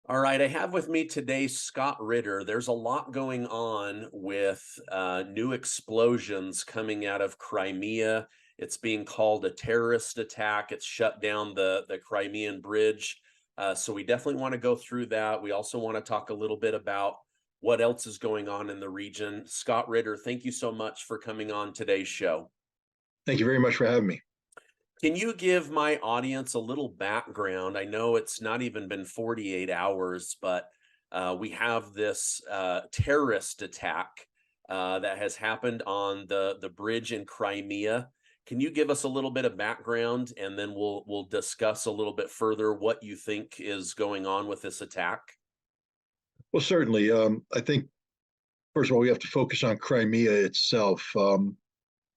All right, I have with me today Scott Ritter. There's a lot going on with new explosions coming out of Crimea. It's being called a terrorist attack. It's shut down the Crimean bridge. So we definitely want to go through that. We also want to talk a little bit about what else is going on in the region. Scott Ritter, thank you so much for coming on today's show. Thank you very much for having me. Can you give my audience a little background? I know it's not even been 48 hours, but we have this terrorist attack that has happened on the bridge in Crimea. Can you give us a little bit of background, and then we'll discuss a little bit further what you think is going on with this attack? Well, certainly. I think, first of all, we have to focus on Crimea itself.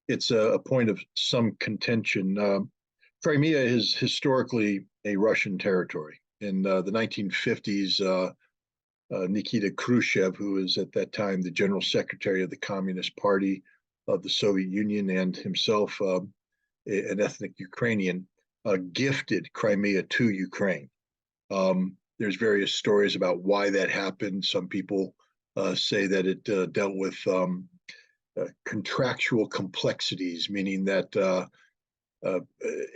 It's a point of some contention. Crimea is historically a Russian territory. In the 1950s, Nikita Khrushchev, who was at that time the general secretary of the Communist Party of the Soviet Union and himself an ethnic Ukrainian, gifted Crimea to Ukraine. There's various stories about why that happened. Some people say that it dealt with contractual complexities, meaning that uh,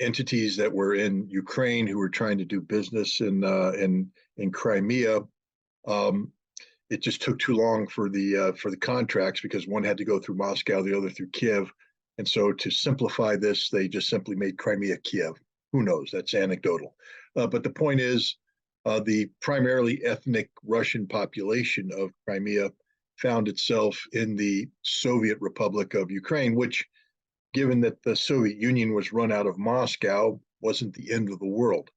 entities that were in Ukraine who were trying to do business in Crimea, um, it just took too long for the contracts because one had to go through Moscow, the other through Kiev, and so to simplify this, they just simply made Crimea Kiev. Who knows? That's anecdotal, but the point is, the primarily ethnic Russian population of Crimea found itself in the Soviet Republic of Ukraine, which, given that the Soviet Union was run out of Moscow, wasn't the end of the world.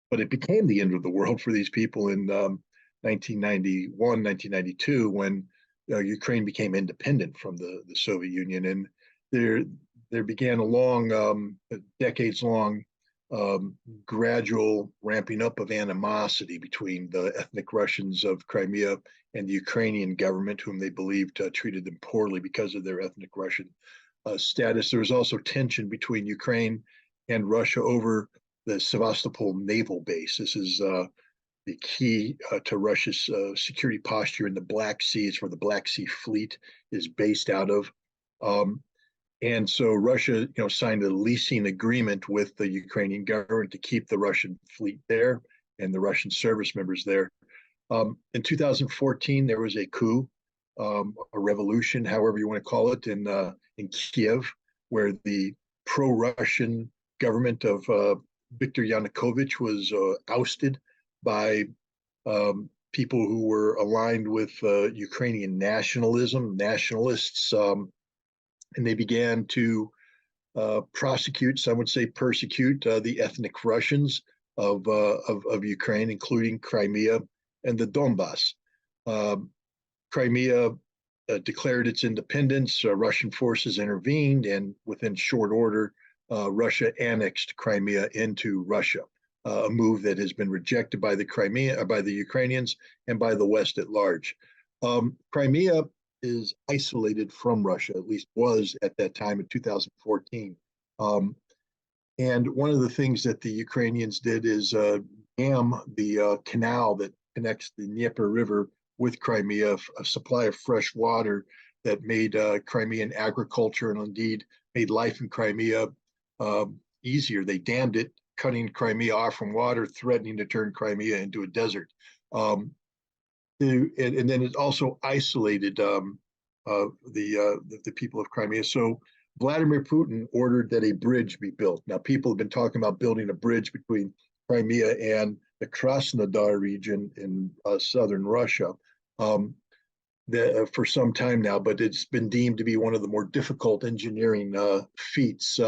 But it became the end of the world for these people in 1991, 1992, when Ukraine became independent from the Soviet Union. And there, there began a long, decades long gradual ramping up of animosity between the ethnic Russians of Crimea and the Ukrainian government, whom they believed treated them poorly because of their ethnic Russian status. There was also tension between Ukraine and Russia over the Sevastopol naval base. This is the key to Russia's security posture in the Black Sea. It's where the Black Sea Fleet is based out of. Um, and so Russia, signed a leasing agreement with the Ukrainian government to keep the Russian fleet there and the Russian service members there. In 2014, there was a coup, a revolution, however you want to call it, in Kiev, where the pro-Russian government of Viktor Yanukovych was ousted by people who were aligned with Ukrainian nationalists, and they began to prosecute, some would say persecute, the ethnic Russians of Ukraine, including Crimea and the Donbass. Crimea declared its independence. Russian forces intervened, and within short order, Russia annexed Crimea into Russia. A move that has been rejected by the Ukrainians and by the West at large. Crimea is isolated from Russia, at least was at that time in 2014. And one of the things that the Ukrainians did is dam the canal that connects the Dnieper River with Crimea, a supply of fresh water that made Crimean agriculture and indeed made life in Crimea easier. They dammed it, cutting Crimea off from water, threatening to turn Crimea into a desert. And then it also isolated the people of Crimea. So Vladimir Putin ordered that a bridge be built. Now, people have been talking about building a bridge between Crimea and the Krasnodar region in southern Russia for some time now, but it's been deemed to be one of the more difficult engineering feats.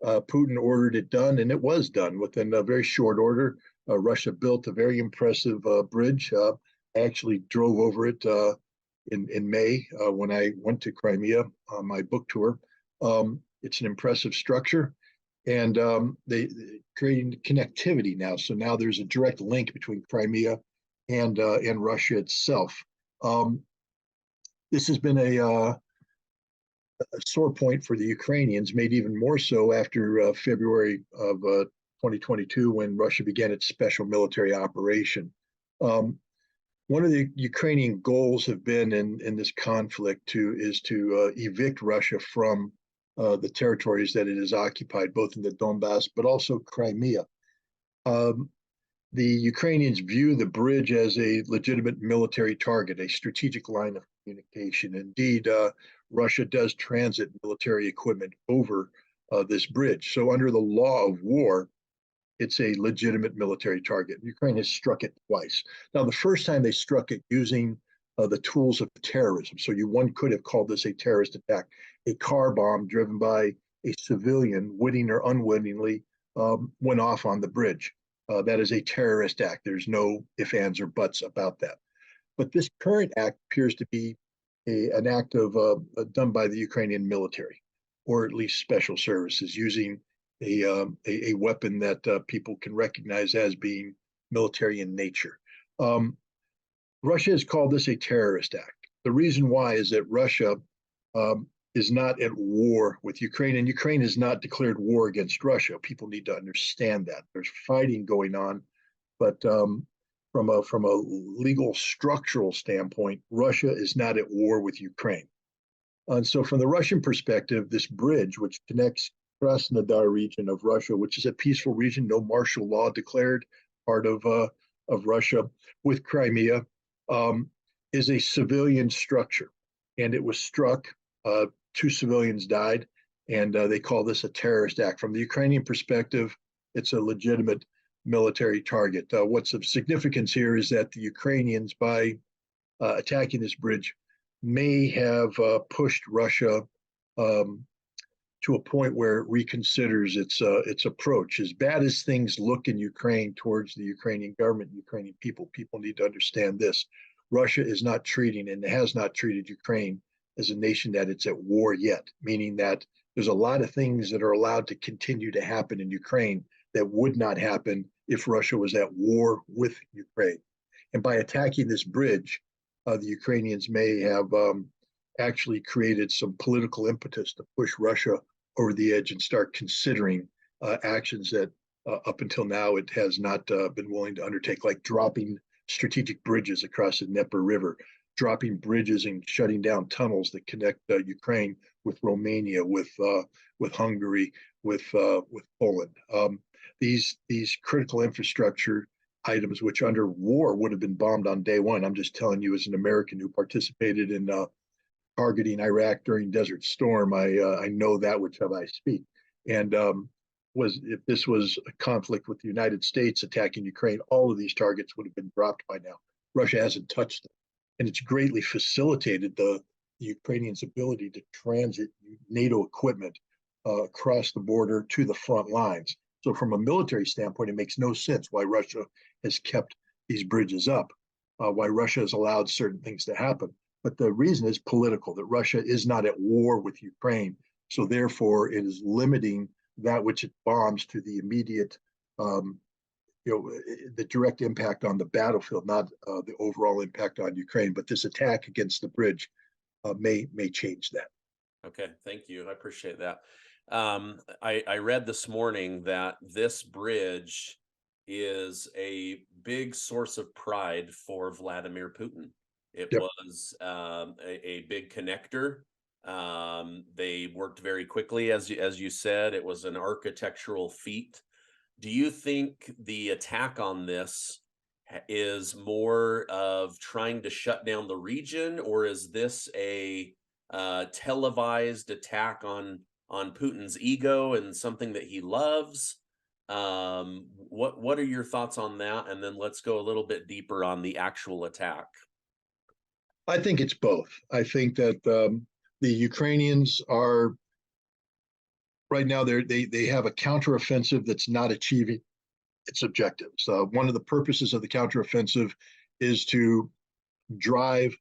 Putin ordered it done, and it was done within a very short order. Russia built a very impressive bridge. I actually drove over it in May when I went to Crimea on my book tour. It's an impressive structure, and they creating connectivity now. So now there's a direct link between Crimea and Russia itself. This has been a sore point for the Ukrainians, made even more so after February of 2022, when Russia began its special military operation. Um, One of the Ukrainian goals have been in this conflict is to evict Russia from the territories that it has occupied, both in the Donbass but also Crimea. Um, the Ukrainians view the bridge as a legitimate military target, a strategic line of communication. Indeed, Russia does transit military equipment over this bridge. So, under the law of war, it's a legitimate military target. Ukraine has struck it twice. Now, the first time they struck it using the tools of terrorism. So one could have called this a terrorist attack. A car bomb driven by a civilian, witting or unwittingly, went off on the bridge. That is a terrorist act. There's no ifs, ands, or buts about that. But this current act appears to be an act of done by the Ukrainian military, or at least special services, using a weapon that people can recognize as being military in nature. Um, Russia has called this a terrorist act. The reason why is that Russia is not at war with Ukraine, and Ukraine has not declared war against Russia. People need to understand that. There's fighting going on, but from a legal structural standpoint, Russia is not at war with Ukraine. And so, from the Russian perspective, this bridge, which connects Krasnodar region of Russia, which is a peaceful region, no martial law declared, part of Russia, with Crimea, is a civilian structure, and it was struck. Two civilians died, and they call this a terrorist act. From the Ukrainian perspective, it's a legitimate military target. What's of significance here is that the Ukrainians, by attacking this bridge, may have pushed Russia to a point where it reconsiders its approach. As bad as things look in Ukraine towards the Ukrainian government, Ukrainian people, people need to understand this. Russia is not treating and has not treated Ukraine as a nation that it's at war yet, meaning that there's a lot of things that are allowed to continue to happen in Ukraine that would not happen if Russia was at war with Ukraine. And by attacking this bridge, the Ukrainians may have actually created some political impetus to push Russia over the edge and start considering actions that up until now it has not been willing to undertake, like dropping strategic bridges across the Dnieper River, dropping bridges and shutting down tunnels that connect Ukraine with Romania, with Hungary, with Poland. These critical infrastructure items, which under war would have been bombed on day one. I'm just telling you, as an American who participated in targeting Iraq during Desert Storm, I know that which of I speak. And if this was a conflict with the United States attacking Ukraine, all of these targets would have been dropped by now. Russia hasn't touched them, and it's greatly facilitated the Ukrainians' ability to transit NATO equipment across the border to the front lines. So, from a military standpoint, it makes no sense why Russia has kept these bridges up, why Russia has allowed certain things to happen. But the reason is political, that Russia is not at war with Ukraine. So therefore, it is limiting that which it bombs to the immediate, the direct impact on the battlefield, not the overall impact on Ukraine. But this attack against the bridge may change that. Okay, thank you. I appreciate that. I read this morning that this bridge is a big source of pride for Vladimir Putin. It Yep. was a big connector. They worked very quickly, as you said. It was an architectural feat. Do you think the attack on this is more of trying to shut down the region, or is this a televised attack on Putin's ego and something that he loves? What are your thoughts on that? And then let's go a little bit deeper on the actual attack. I think it's both. I think that the Ukrainians are right now they have a counteroffensive that's not achieving its objectives. One of the purposes of the counteroffensive is to drive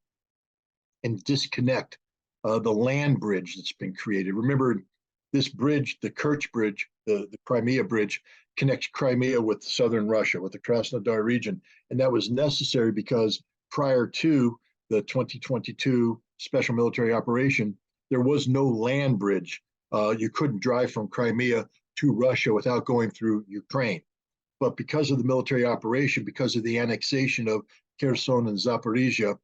and disconnect the land bridge that's been created. Remember, this bridge, the Kerch Bridge, the Crimea Bridge, connects Crimea with southern Russia, with the Krasnodar region. And that was necessary because prior to the 2022 special military operation, there was no land bridge. You couldn't drive from Crimea to Russia without going through Ukraine. but because of the military operation, because of the annexation of Kherson and Zaporizhia,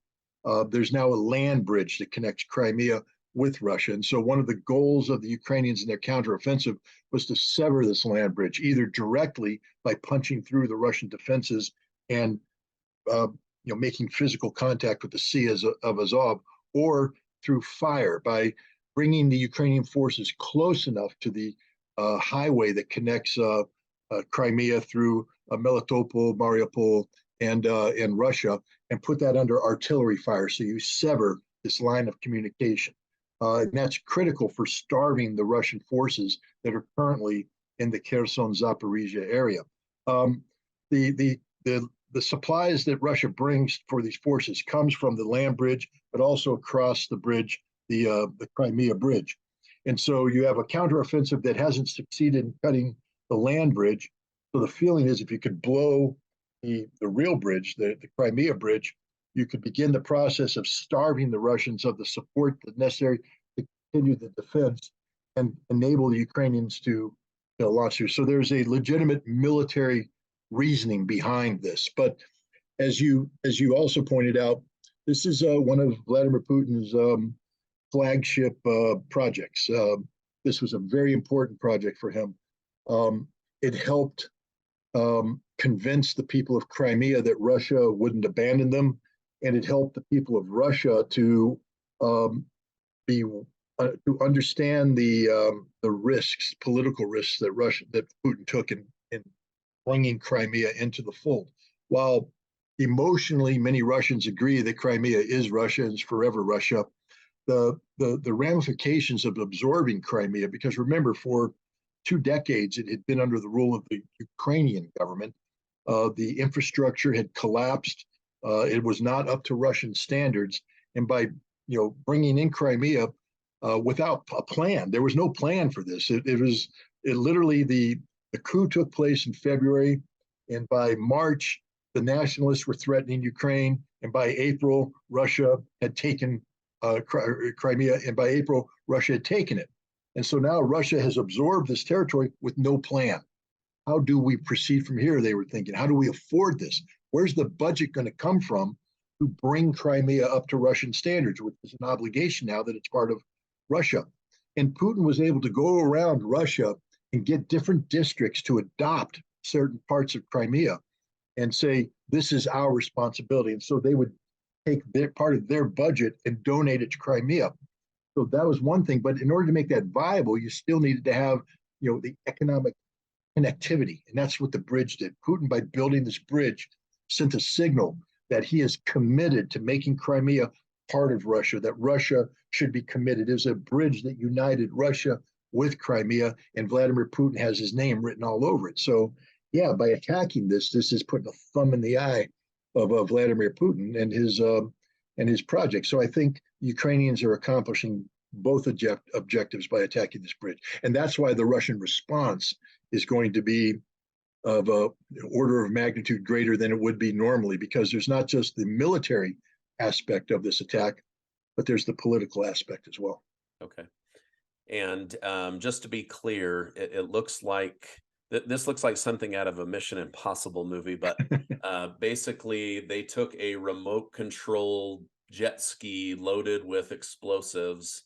there's now a land bridge that connects Crimea with Russia. And so one of the goals of the Ukrainians in their counteroffensive was to sever this land bridge, either directly by punching through the Russian defenses and making physical contact with the Sea of Azov, or through fire by bringing the Ukrainian forces close enough to the highway that connects Crimea through Melitopol, Mariupol, and Russia, and put that under artillery fire. So you sever this line of communication. And that's critical for starving the Russian forces that are currently in the Kherson Zaporizhia area. The supplies that Russia brings for these forces comes from the land bridge, but also across the bridge, the Crimea bridge. And so you have a counteroffensive that hasn't succeeded in cutting the land bridge. So the feeling is if you could blow the real bridge, the Crimea bridge, you could begin the process of starving the Russians of the support that's necessary to continue the defense and enable the Ukrainians to launch through. So there's a legitimate military reasoning behind this. But as you also pointed out, this is one of Vladimir Putin's flagship projects. This was a very important project for him. It helped convince the people of Crimea that Russia wouldn't abandon them, and it helped the people of Russia to understand the risks, political risks that Putin took in bringing Crimea into the fold. While emotionally many Russians agree that Crimea is Russia and is forever Russia, the ramifications of absorbing Crimea, because remember, for 2 decades it had been under the rule of the Ukrainian government. The infrastructure had collapsed. It was not up to Russian standards, and by bringing in Crimea without a plan, there was no plan for this. It literally the coup took place in February, and by March the nationalists were threatening Ukraine, and by April Russia had taken Crimea, and by April Russia had taken it. And so now Russia has absorbed this territory with no plan. How do we proceed from here? They were thinking, how do we afford this? Where's the budget going to come from to bring Crimea up to Russian standards, which is an obligation now that it's part of Russia? And Putin was able to go around Russia and get different districts to adopt certain parts of Crimea and say, this is our responsibility. And so they would take their part of their budget and donate it to Crimea. So that was one thing. But in order to make that viable, you still needed to have, the economic connectivity. And that's what the bridge did. Putin, by building this bridge, sent a signal that he is committed to making Crimea part of Russia, that Russia should be committed. It was a bridge that united Russia with Crimea, and Vladimir Putin has his name written all over it. So, yeah, by attacking this is putting a thumb in the eye of Vladimir Putin and his project. So I think Ukrainians are accomplishing both objectives by attacking this bridge, and that's why the Russian response is going to be of an order of magnitude greater than it would be normally, because there's not just the military aspect of this attack, but there's the political aspect as well. Okay. And just to be clear, it looks like this looks like something out of a Mission Impossible movie, but basically they took a remote controlled jet ski loaded with explosives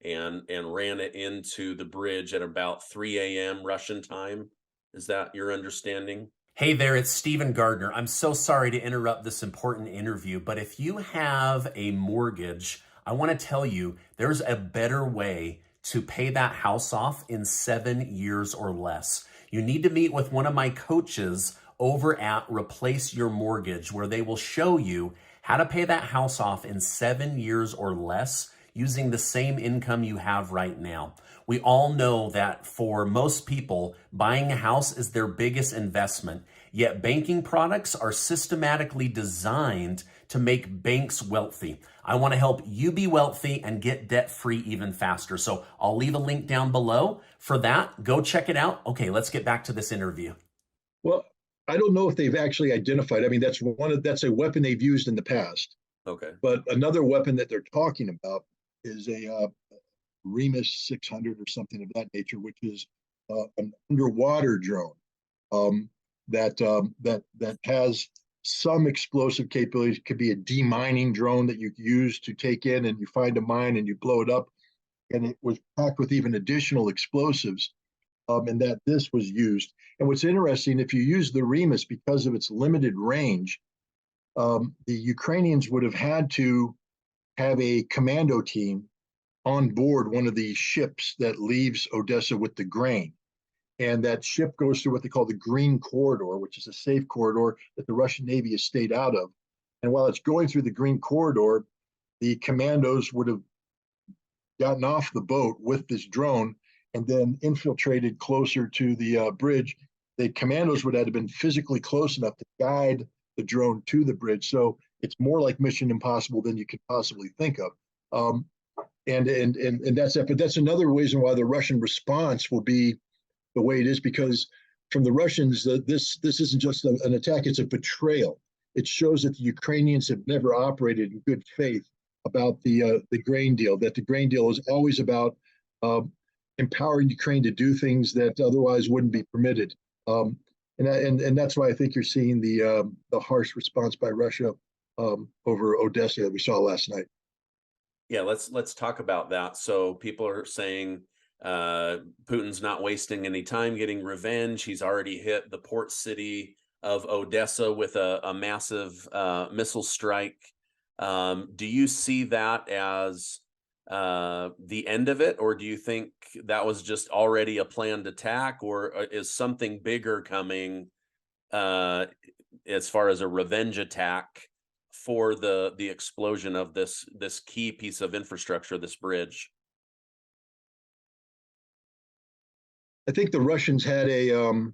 and ran it into the bridge at about 3 a.m. Russian time. Is that your understanding? Hey there, it's Stephen Gardner. I'm so sorry to interrupt this important interview, but if you have a mortgage, I want to tell you there's a better way to pay that house off in 7 years or less. You need to meet with one of my coaches over at Replace Your Mortgage, where they will show you how to pay that house off in 7 years or less using the same income you have right now. We all know that for most people, buying a house is their biggest investment, yet banking products are systematically designed to make banks wealthy. I want to help you be wealthy and get debt-free even faster. So I'll leave a link down below. For that, go check it out. Okay, let's get back to this interview. Well, I don't know if they've actually identified. I mean, that's a weapon they've used in the past. Okay. But another weapon that they're talking about is a Remus 600 or something of that nature, which is an underwater drone. that has some explosive capabilities. It could be a demining drone that you use to take in and you find a mine and you blow it up. And it was packed with even additional explosives, and that this was used. And what's interesting, if you use the Remus, because of its limited range, the Ukrainians would have had to have a commando team on board one of these ships that leaves Odessa with the grain. And that ship goes through what they call the Green Corridor, which is a safe corridor that the Russian Navy has stayed out of. And while it's going through the Green Corridor, the commandos would have gotten off the boat with this drone and then infiltrated closer to the bridge. The commandos would have been physically close enough to guide the drone to the bridge. So it's more like Mission Impossible than you could possibly think of. And that's it. But that's another reason why the Russian response will be the way it is, because from the Russians, this isn't just an attack, it's a betrayal. It shows that the Ukrainians have never operated in good faith about the grain deal, that the grain deal is always about empowering Ukraine to do things that otherwise wouldn't be permitted. And that's why I think you're seeing the harsh response by Russia over Odessa that we saw last night. Yeah, let's talk about that. So people are saying Putin's not wasting any time getting revenge. He's already hit the port city of Odessa with a massive missile strike. Do you see that as the end of it, or do you think that was just already a planned attack, or is something bigger coming as far as a revenge attack for the explosion of this key piece of infrastructure, this bridge? I think the Russians had a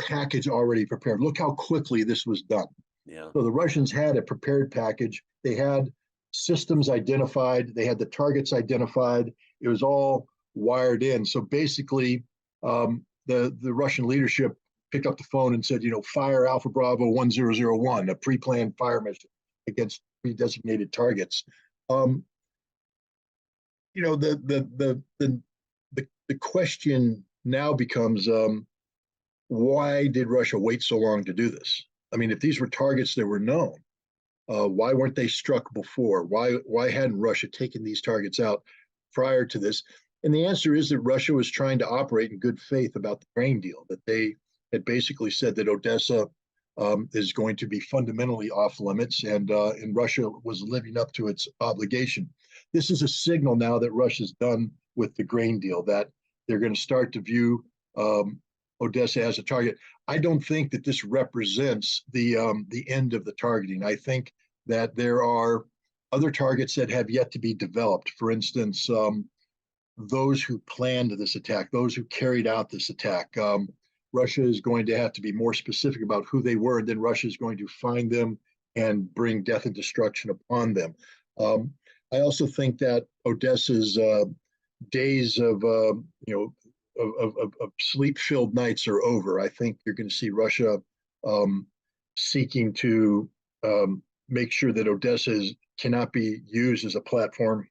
package already prepared. Look how quickly this was done. Yeah. So the Russians had a prepared package. They had systems identified. They had the targets identified. It was all wired in. So basically, the Russian leadership picked up the phone and said, fire Alpha Bravo 1001, a pre-planned fire mission against pre-designated targets. The question now becomes, why did Russia wait so long to do this? I mean, if these were targets that were known, why weren't they struck before? Why hadn't Russia taken these targets out prior to this? And the answer is that Russia was trying to operate in good faith about the grain deal, that they had basically said that Odessa is going to be fundamentally off limits, and Russia was living up to its obligation. This is a signal now that Russia's done with the grain deal, that they're going to start to view Odessa as a target. I don't think that this represents the end of the targeting. I think that there are other targets that have yet to be developed. For instance, those who planned this attack, those who carried out this attack. Russia is going to have to be more specific about who they were, and then Russia is going to find them and bring death and destruction upon them. I also think that Odessa's days of sleep-filled nights are over. I think you're going to see Russia seeking to make sure that Odessa cannot be used as a platform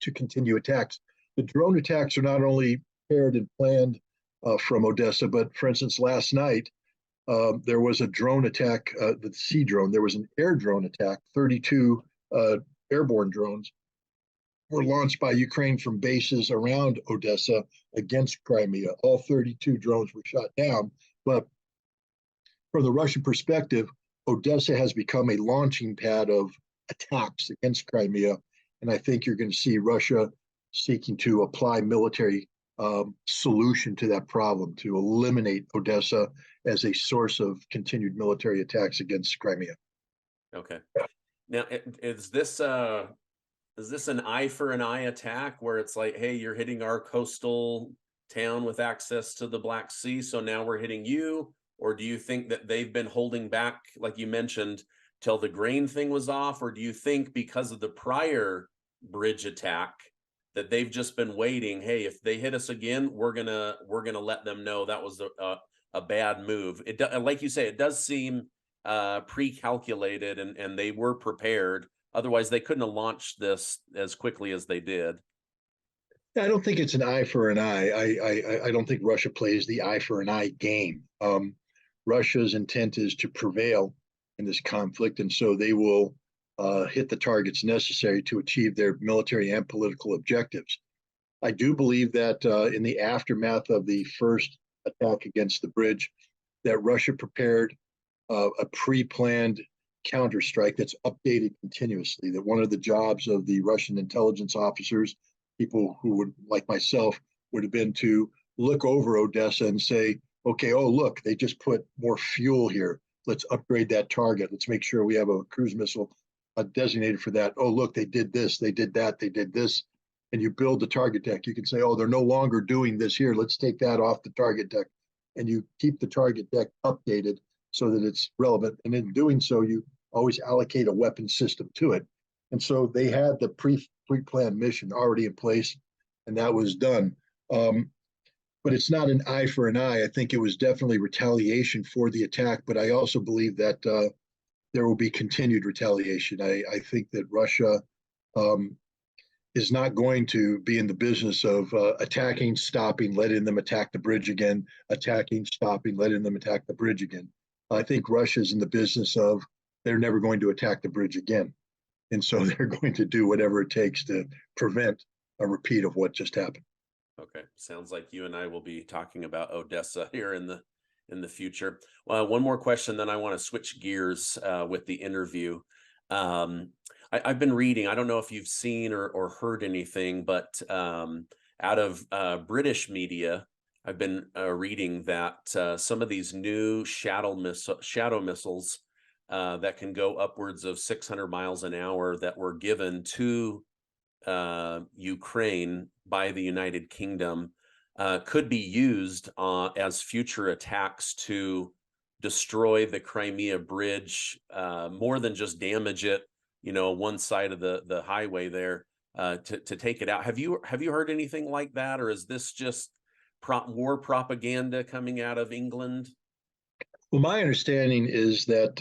to continue attacks. The drone attacks are not only prepared and planned from Odessa, but for instance, last night, there was a drone attack, the sea drone. There was an air drone attack. 32 airborne drones were launched by Ukraine from bases around Odessa against Crimea. All 32 drones were shot down. But from the Russian perspective, Odessa has become a launching pad of attacks against Crimea. And I think you're going to see Russia seeking to apply military solution to that problem, to eliminate Odessa as a source of continued military attacks against Crimea. Okay. Now, is this an eye for an eye attack where it's like, hey, you're hitting our coastal town with access to the Black Sea, so now we're hitting you? Or do you think that they've been holding back, like you mentioned, till the grain thing was off? Or do you think because of the prior bridge attack that they've just been waiting, hey, if they hit us again, we're gonna let them know that was a bad move? It, like you say, it does seem pre-calculated, and they were prepared. Otherwise, they couldn't have launched this as quickly as they did. I don't think it's an eye for an eye. I don't think Russia plays the eye for an eye game. Russia's intent is to prevail in this conflict, and so they will hit the targets necessary to achieve their military and political objectives. I do believe that in the aftermath of the first attack against the bridge, that Russia prepared a pre-planned counterstrike that's updated continuously. That one of the jobs of the Russian intelligence officers, people who would, like myself, would have been to look over Odessa and say, okay, oh, look, they just put more fuel here. Let's upgrade that target. Let's make sure we have a cruise missile designated for that. Oh, look, they did this, they did that, they did this. And you build the target deck. You can say, oh, they're no longer doing this here. Let's take that off the target deck. And you keep the target deck updated so that it's relevant. And in doing so, you always allocate a weapon system to it. And so they had the pre-planned mission already in place, and that was done. But it's not an eye for an eye. I think it was definitely retaliation for the attack, but I also believe that there will be continued retaliation. I think that Russia is not going to be in the business of attacking, stopping, letting them attack the bridge again, attacking, stopping, letting them attack the bridge again. I think Russia's in the business of they're never going to attack the bridge again. And so they're going to do whatever it takes to prevent a repeat of what just happened. Okay, sounds like you and I will be talking about Odessa here in the future. Well, one more question, then I want to switch gears with the interview. I've been reading, I don't know if you've seen or heard anything, but out of British media, I've been reading that some of these new shadow missiles that can go upwards of 600 miles an hour that were given to Ukraine by the United Kingdom could be used as future attacks to destroy the Crimea bridge, more than just damage it, one side of the highway there, to take it out. Have you heard anything like that, or is this just war propaganda coming out of England? Well, my understanding is that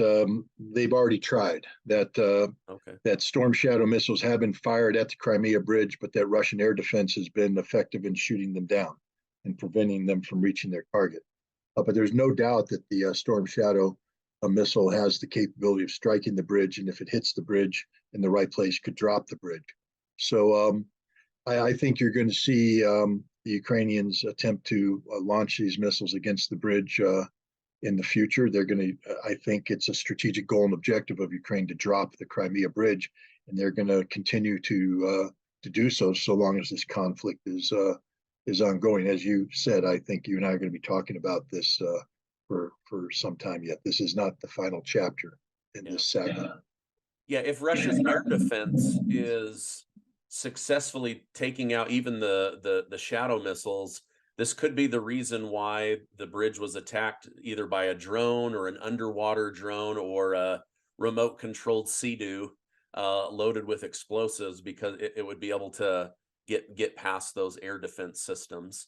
they've already tried that. Okay. That Storm Shadow missiles have been fired at the Crimea bridge, but that Russian air defense has been effective in shooting them down and preventing them from reaching their target. But there's no doubt that the Storm Shadow missile has the capability of striking the bridge, and if it hits the bridge in the right place, could drop the bridge. So I think you're going to see the Ukrainians attempt to launch these missiles against the bridge in the future. They're going to, I think it's a strategic goal and objective of Ukraine to drop the Crimea bridge, and they're going to continue to do so long as this conflict is ongoing. As you said, I think you and I are going to be talking about this for some time yet. This is not the final chapter in this saga. Yeah, if Russia's air defense is successfully taking out even the shadow missiles, this could be the reason why the bridge was attacked either by a drone or an underwater drone or a remote controlled Sea-Doo loaded with explosives, because it would be able to get past those air defense systems.